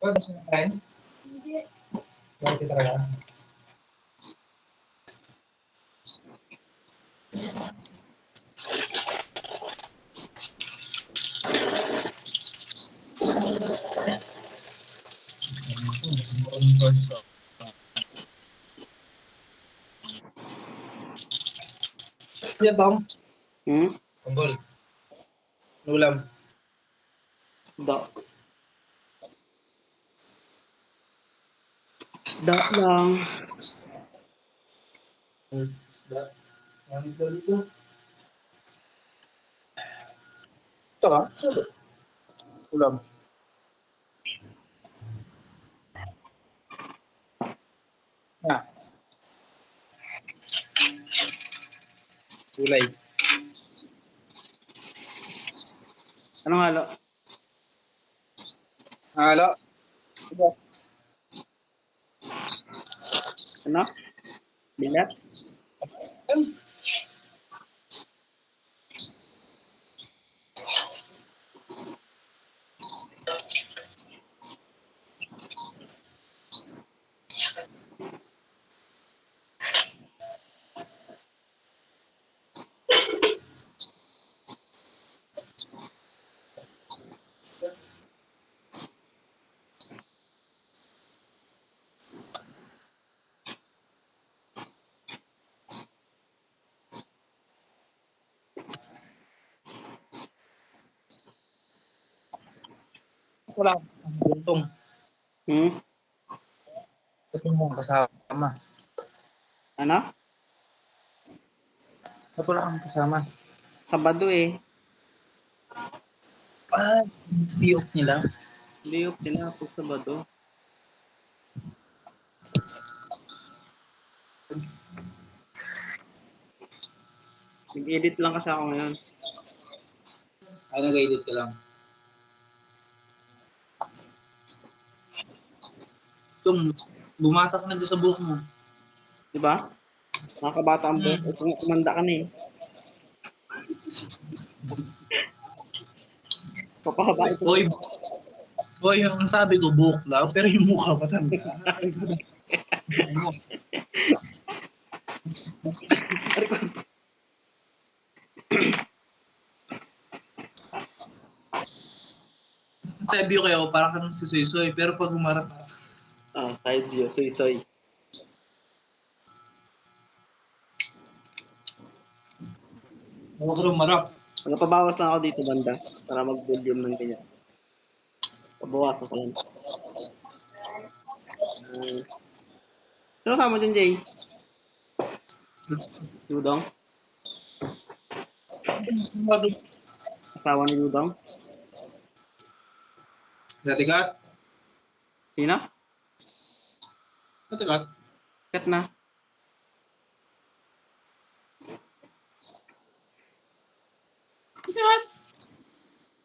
Pwede siya kain? Bakit talaga? Kuya Tom, tunggol. Ulam. Isda. Isda lang. Isda. Ang isda dito. Ito ka? Ulam. Na. Gulay. Anong halo? Halo. Ito. Ano? Bilat? Wala. Buntong. Hmm? Ito mong kasama. Ano? Ito wala kang kasama. Sabado eh. Ah, di-off nila. Hindi yung tinapos Sabado. Nag-edit lang kasi ako ngayon. Ay, nag-edit ka lang. Itong, bumatak na dyan sa buhok mo. Di ba? Mga kabata ang buhok. Kumanda ka na eh. Papahaba ito. Boy, boy, ang sabi ko, buhok lang, pero yung mukha matanda. Sa view kayo, parang kanong si Soy-Soy, pero pag umarap na, Side view. Soy-soy. huwag ka umarap. Nagpabawas lang ako dito banda para mag-volume ng ganyan. Pabawasan ko lang. Sino kasama dyan, Jay? Dudong? Asawa ni Dudong? Natikat? Sino? Natikat? Kat na. Natikat?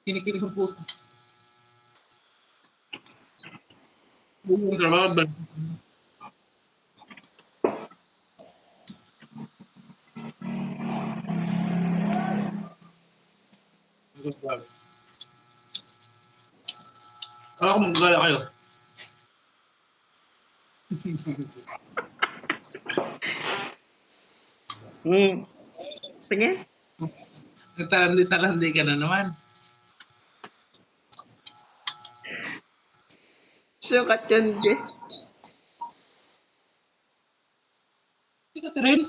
Kinikilig ang puso. Bumong trabaho ba? Kala ko magagala kayo. Sige. Natalandi-talandi ka na naman. Sukat yan, Jay. Sikat rin.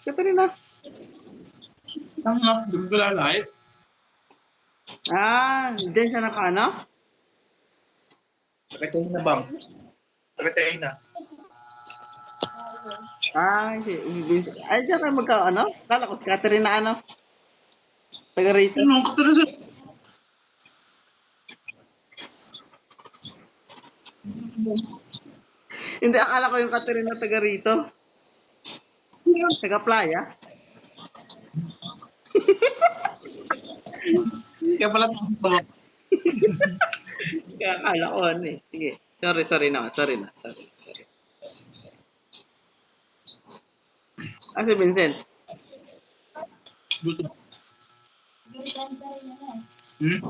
Siyempre rin na. Tama, di mo kalalay. Dyan siya naka-ano? Pakitay na bang? Pakitay na. Dyan kayo magka-ano? Kala ko si Catherine na ano? Taga rito. Ano, katara sa... Hindi, akala ko yung Catherine na taga rito. Taga playa. Kaya pala ito. Kaya akala ko ano eh. Sige. Sorry na. Sorry. Si Vincent. Gusto. Hmm?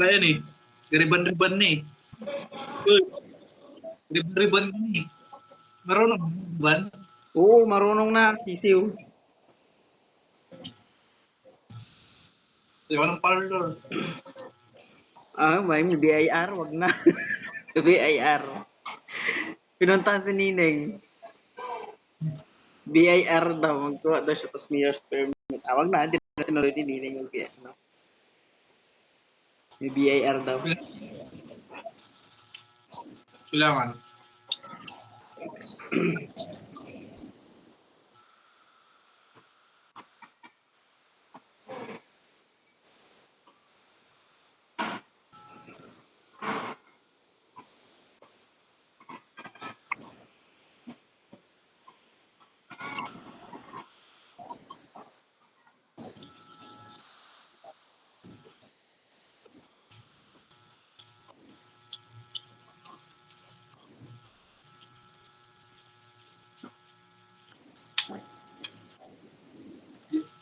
Wala yan eh. Riban-riban na eh. Uy, riban-riban ka na eh. Marunong riban? Oo, marunong na. Sisiw. Ayaw ng parlor. May BIR. Wag na. BIR. Pinuntahan si Nineng. BIR daw. Magkuha daw siya tapos mayor's permit. Wag na. Hindi na tinuloy ni Nineng yung BIR. No? May BIR daw. Kailangan.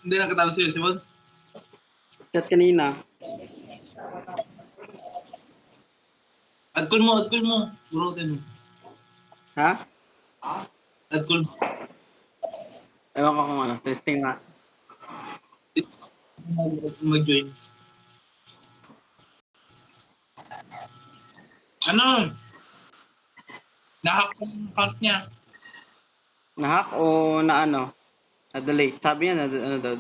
Hindi nakatapos yun, Simon. Chat kanina. Adkul mo, adkul mo. Burutin mo. Ha? Adkul mo. Ewan ko kung ano. Testing nga. Mag-join. Ano? Nahack yung account niya. Na-hack o na ano? Na-delete. Sabi niya na ano daw.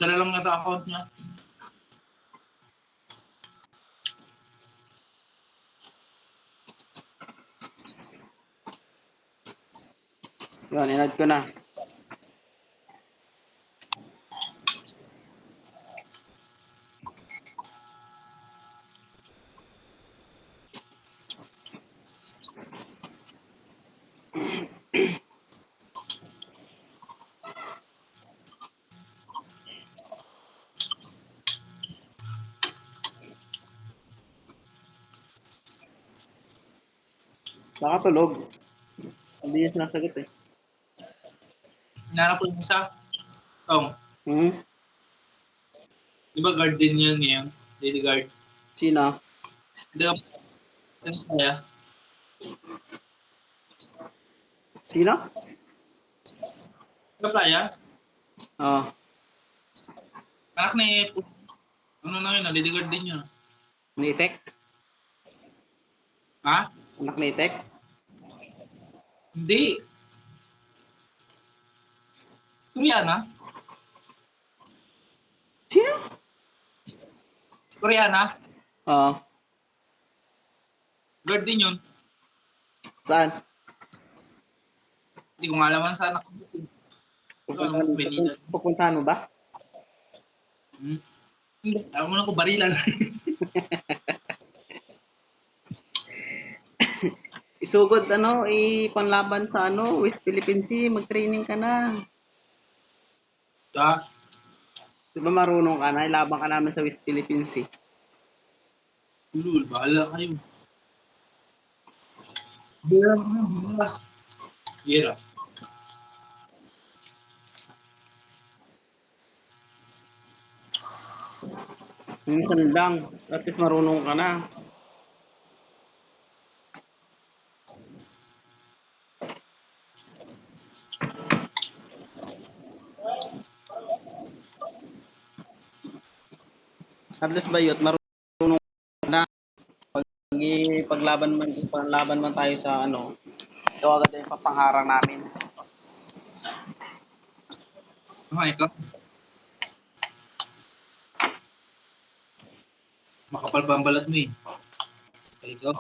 Sala lang nata account niya. Yun, inad ko na. Baka tulog. Hindi niya sinasagot eh. Hinanap ko yung isa. Tong. Hmm? Di ba guard din yun ngayon? Lady guard. Sino? Hindi ka kaya. Sino? Di ka playa? Oh. Anak ni... Ano na yun? Lady guard din yun. Nitek? Ha? Anak ni Itek? Hindi. Koreana? Sino? Koreana? Oo. Guard din yun. Saan? Hindi ko nga alaman sa anak ko. Pupuntahan mo ba? Hmm? Hindi. Ako muna ko barilan. Isugod ipanlaban sa West Philippine Sea, mag-training ka na. Ha? Di ba marunong ka na? Ilaban ka namin sa West Philippine Sea. Lul, bahala kayo. Bira na. Bira. Minsan lang. At least marunong ka na. At least bayot, marunong ka na. Paglaban man tayo sa ito agad yung papangarang namin. Ikaw. Makapal pa ang balat mo eh. Ikaw.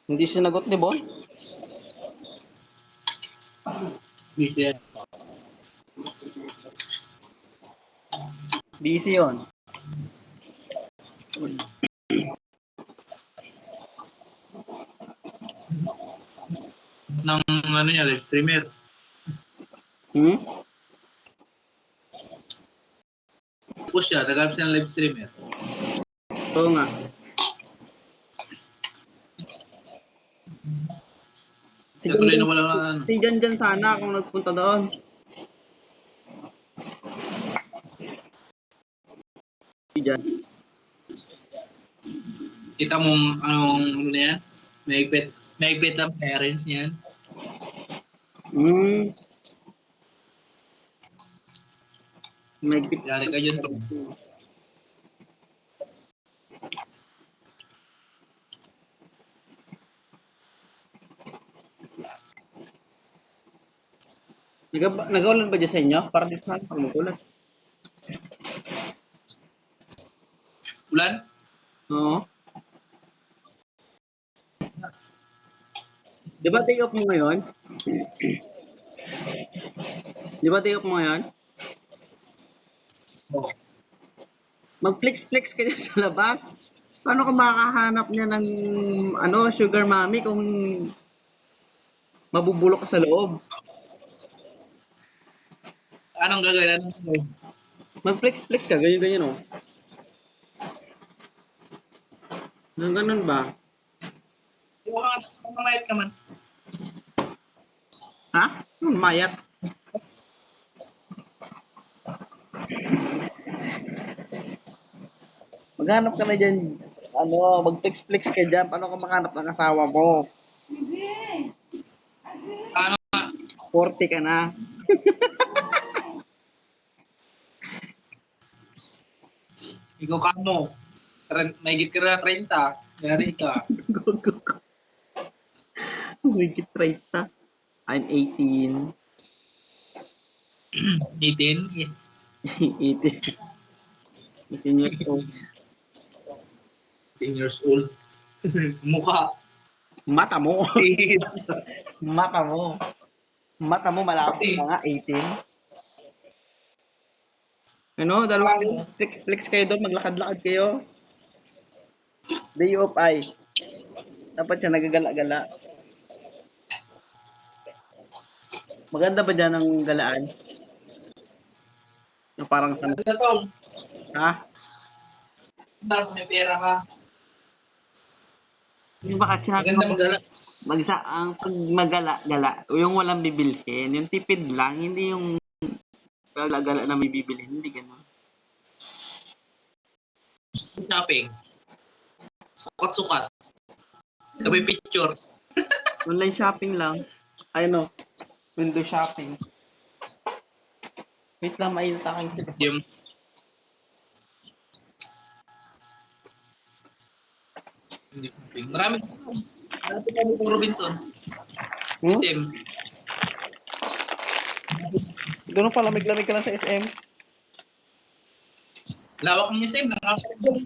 Hindi sinagot ni Bon? Busy yan. Busy yun. Ng ano niya, live streamer. Hmm? Tapos siya, naghanap siya ng live streamer. Oo nga. Si Kaya tuloy na wala na ano. Si Jan sana kung nagpunta doon. dyan. Kita mong ano na yan? Maigpit ang parents niyan. Mahigpit. Yari ka dyan, bro. Nag-ulan ba dyan sa inyo? Para dito na pag mag-ulan. Ulan? Oo. Di ba day off mo ngayon? Di ba day off mo ngayon? Oo. Mag-flex-flex ka dyan sa labas. Paano ka makakahanap niya ng sugar mommy kung mabubulok ka sa loob? Anong gagawin mo? Mag-flex-flex ka, ganyan-ganyan oh. Nang ganun ba? Mamayat naman. Ha? Mayat. Maghanap ka na dyan. Mag-flex-flex ka dyan. Paano ka makahanap ng asawa mo? Ano? 40 ka na. Ikaw ka mo. Mahigit ka na 30. Yari ka. Higit 30. I'm 18. 18? 18. 18 years old. 18 years old. Mukha. Mata mo. Eh, Mata mo. Mata mo malapit na nga, 18. Dalawa flex kayo doon, maglakad-lakad kayo. Day off ay. Dapat siya nagagala-gala. Maganda ba dyan ang galaan? Na parang ano na to? ha? May pera ka. Yung baka siya, Maganda magala. ang pag magala-gala, yung walang bibilhin, yung tipid lang, hindi yung gala-gala na may bibilhin, hindi gano'n. Shopping. Sukat-sukat. Sabay picture. Online shopping lang. Window shopping. Wait lang, mainit aking sila. Yung hindi shopping. Marami. Malapit kami kung Robinson. SM. Doon pala, lamig-lamig ka lang sa SM. Lawak ng SM. Nakakaroon.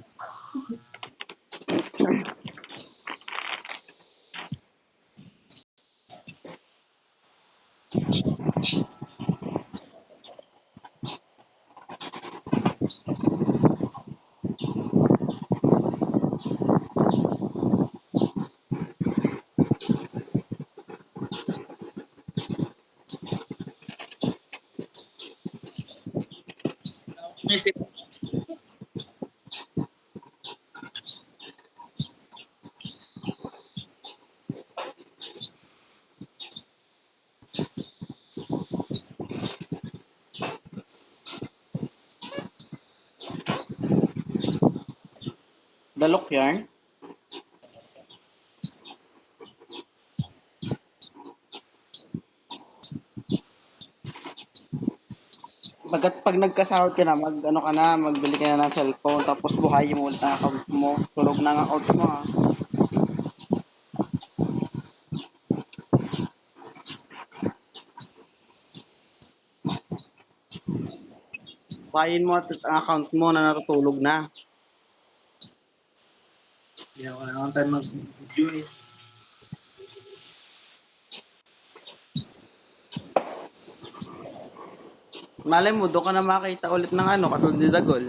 SM. Dalok yarn. Pag nagkasahod ka na, magbili ka na ng cellphone, tapos buhayin mo ulit ang account mo. Tulog na ang account mo, ha. Buhayin mo ang account mo na natutulog na. Hindi ako na time mag-video eh. Malay mo, doon ka na makita ulit ng katulad ni Dagol.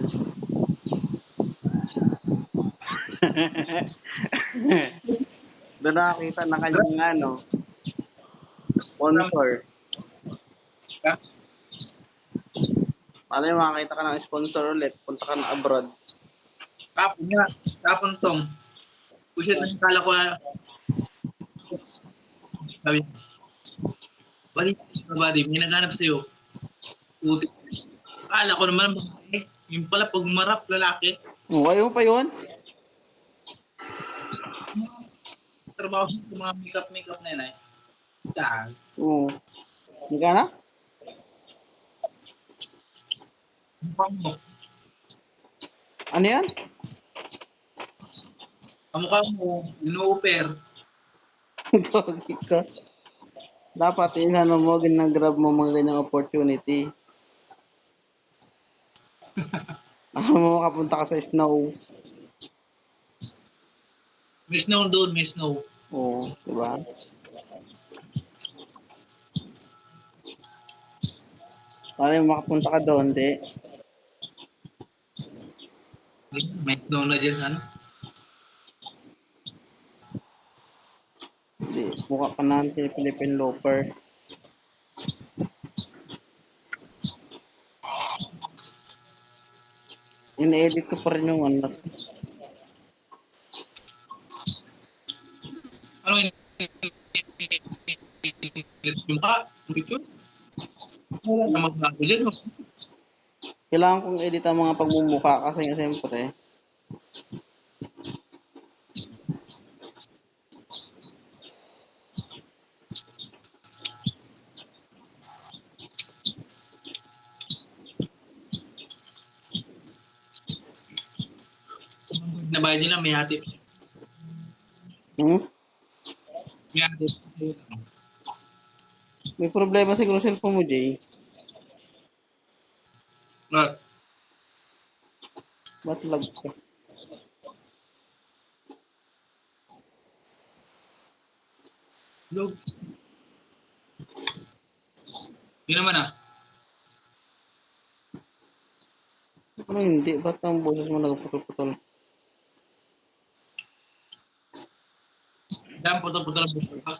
Doon nakakita ng kanyang sponsor. Malay mo, makakita ka ng sponsor ulit. Punta ka na abroad. Tapon nga. Tapon tong. Pusit na yung kala ko sabi, balik, may naghanap sa'yo. Puti. Akala ko naman, Yung pala, pag marap, lalaki, Oh, ayaw mo pa yun? trabaho sa mga makeup na yun ay. Yan. Oo. Magkano? Mukha mo. Ano yan? Ang mukha mo, ino-offer. Gagi ka. Dapat inano mo, ginagrab mo mga ganyang opportunity. Ano mo makapunta ka sa snow. May snow doon, may snow. Oo, di ba? Paano yung makapunta ka doon, di? May snow na dyan, ano? Di, mukha ka na Philippine loper. In-edit ko pa rin yung ano. Ano yung mukha? Dito? Wala na magbago dyan. No? Kailangan kong edit ang mga pagmumukha kasi nga siyempre. Sa na bahay nila, may hatip. Hmm? May hatip. May problema siguro sa cellphone mo, Jay. Ah, Ba't lag ka? Log. Yun naman ah. Ano hindi? Ba't ang boses mo nagputol-putol? Dahil putol-putol ang buka.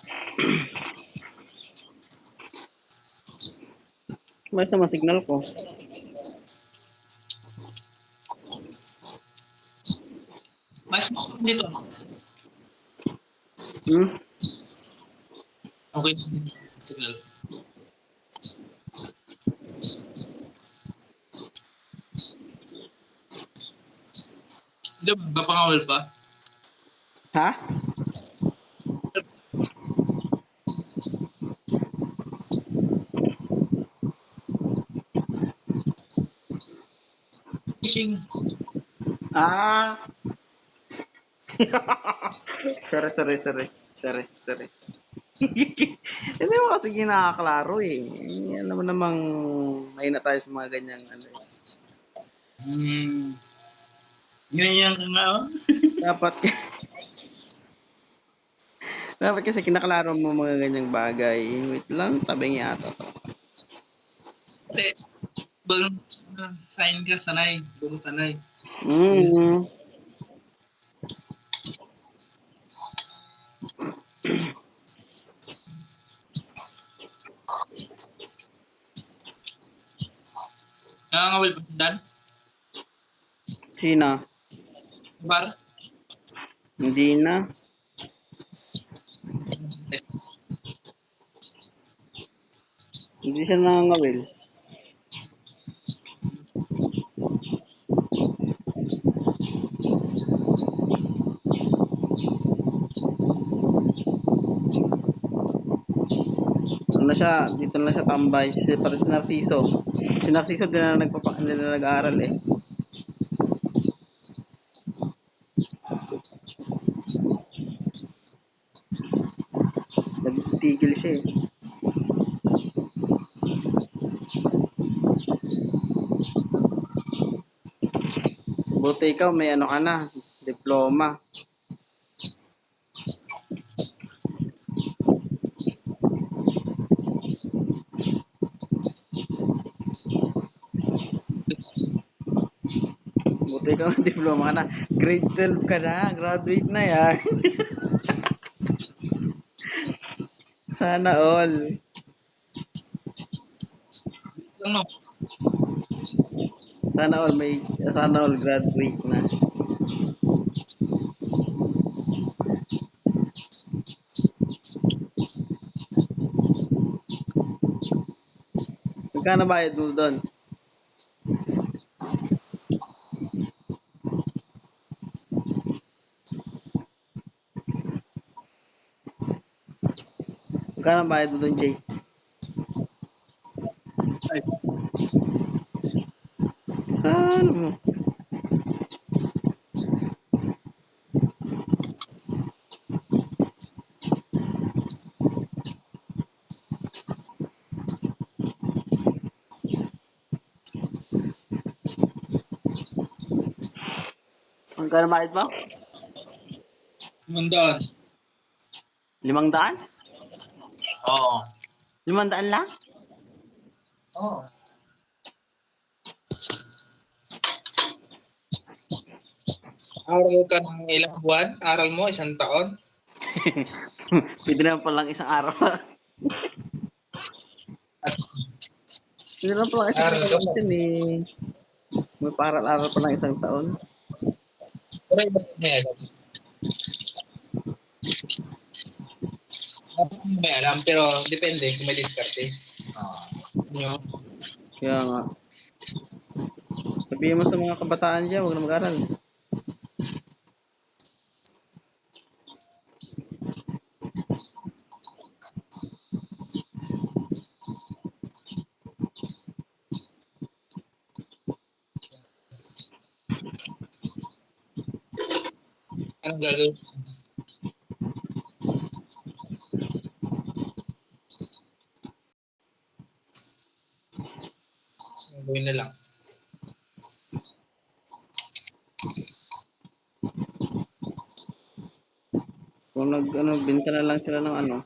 Mas naman signal ko. Mas dito. Hmm? Okay. Signal. Hindi ba? Kapangawal pa? Ha? Fishing. Ah! Sorry. Hindi mo kasi kinakaklaro eh. Alam mo namang may na tayo sa mga ganyang ano eh. Ganyan ka nga oh. Dapat dapat kasi kinaklaro mo mga ganyang bagay. Wait lang, tabing yata to. Kasi, bang sign ka sanay. Puro sanay. Mm. Nakangawal pa Dan? Sina? Bar? Hindi na. Hindi siya nangangawil. Ano na siya, dito na siya tambay. Para si Narciso. Si Narciso hindi na nag-aaral eh. Nagtigil siya eh. Buti ikaw may ano ka na, diploma. Buti ikaw may diploma ka na. Grade 12 ka na, graduate na yan. Sana all. Ano? Sana all graduate na. Magkano bayad mo doon? Magkano ang bayad mo doon, Jay? Ay, Saan mo? Magkano bayad mo? mandaan. 500? Oo. 500 lang? Oo. Aral ka ng ilang buwan? Aral mo, 1 taon? Pwede naman palang isang araw. Pwede naman palang isang Aral araw ka pa. minsan eh. May paral-aral pa lang isang taon. Pero iba may alam. Dapat may alam, pero depende kung may diskarte. Yun. Kaya nga. Sabihin mo sa mga kabataan dyan, huwag na mag-aral. Anong gagawin? Gawin na lang. Kung benta na lang sila ng ano.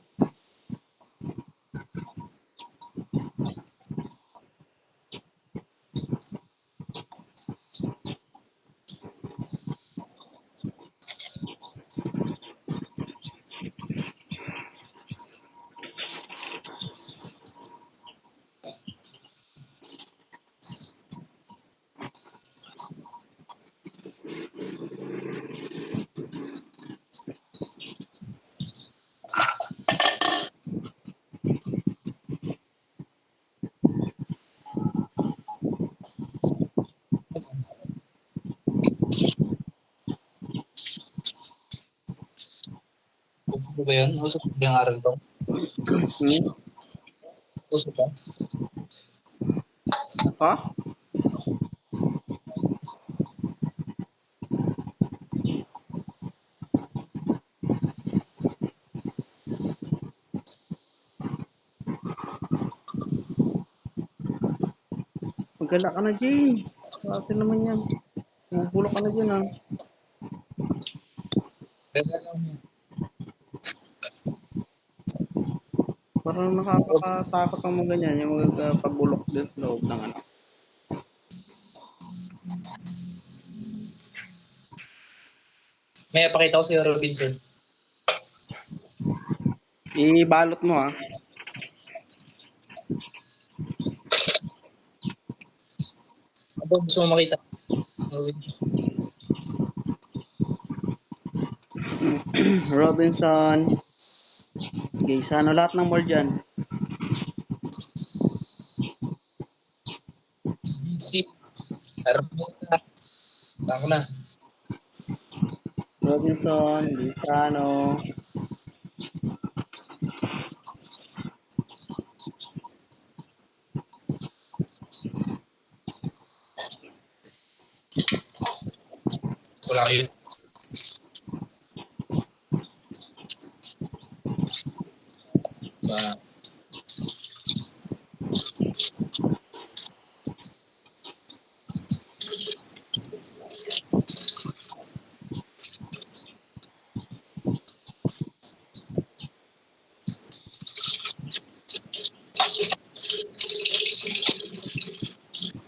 Uso ba yun? Uso ba yung aral ko? Hmm? Uso ba? Ha? Magala ka na, Jay. Kasi naman yan. Bubulok ka na dyan, ha. Ganda lang yun. Parang nakakatakot ang mga ganyan, yung magpabulok din sa loob ng ano. May pakita ko si Robinson. Ibalot mo, ha. Ano gusto mo makita? Robinson. Okay, sana lahat ng mall dyan. BC. Armenta. Ako na. Robinson, Lisano. Wala kayo. Ba,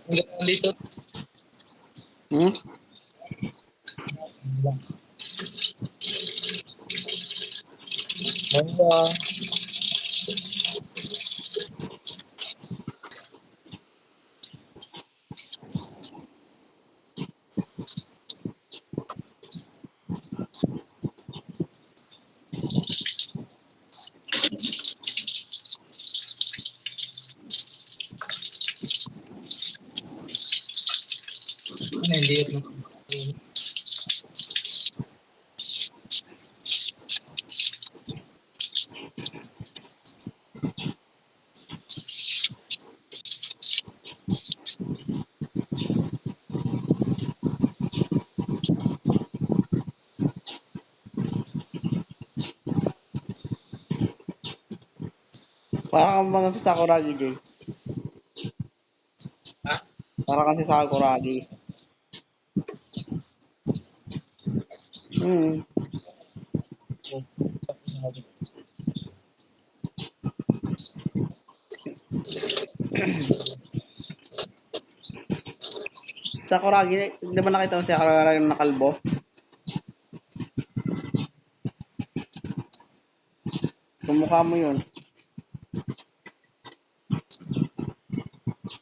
ang ganda dito. Hmm? Manda. Ano hindi ito? Para kang mga si Sakuragi, Jay. Ha? Para kang si Sakuragi. Hmm. Oh, Sakuragi, di ba nakita mo si Sakuragi na kalbo? Kumukha mo yun.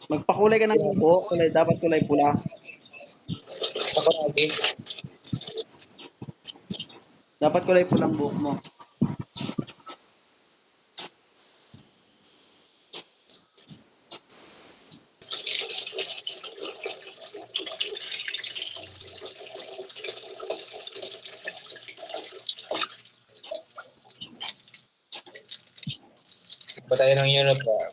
Magpakulay ka ng buhok, dapat kulay pula. sa Sakuragi. Dapat kulay pulang buhok mo. Ba tayo ng uniform?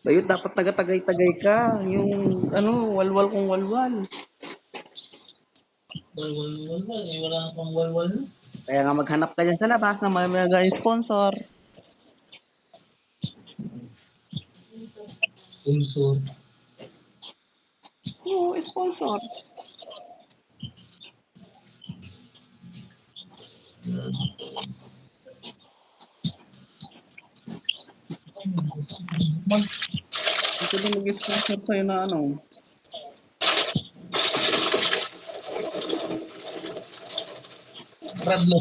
Bayot, dapat taga-tagay-tagay ka. Yung, walwal kong walwal. Walwal. Wala akong walwal. Kaya nga maghanap ka dyan sa labas na may mga sponsor. Sponsor. Oo, sponsor. Ito ba mag-sponsor sa'yo na Radlo.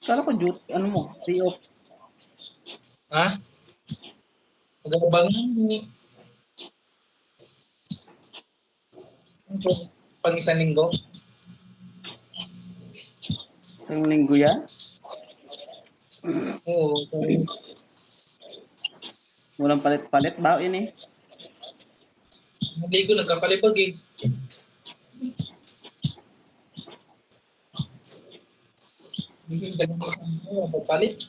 Kala ko day off. Ha? Nagkabangan ni. Pag isang linggo. Isang linggo yan. Oo. Walang palit-palit ba yun eh. Hindi ko nagkapalipag eh. Hindi ko nagpapalit.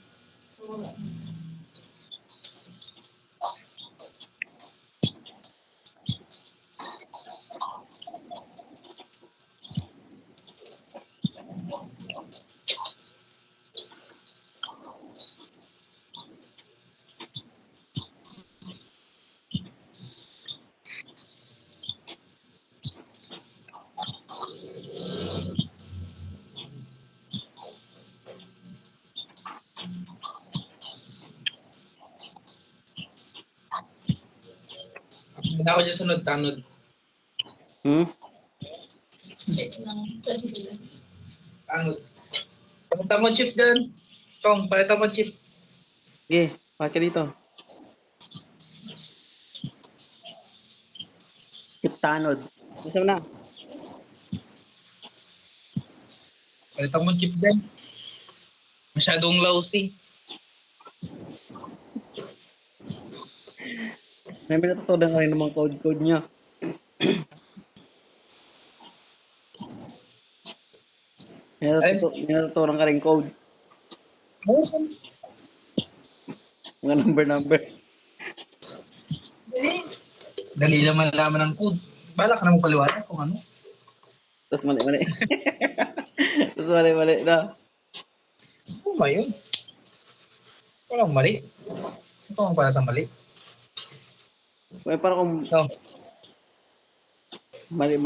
Hindi ako dyan sunod tanod. Hmm? Tanod. Palitan mo chip dyan. Tong, palitan mo chip. Okay, bakit dito? Tiptanod. Gusto mo na? Palitan mo chip dyan. Masyadong lousy. May natutunan ka rin ng mga code-code niya. May natutunan ka rin code. Mga number. Dali naman malaman ng code. Balak na mo paliwanag kung ano. Tapos mali-mali. Tapos mali-mali na. Ano ba yun? Walang mali. Ito ang pala sa mali. May parang kung No. mali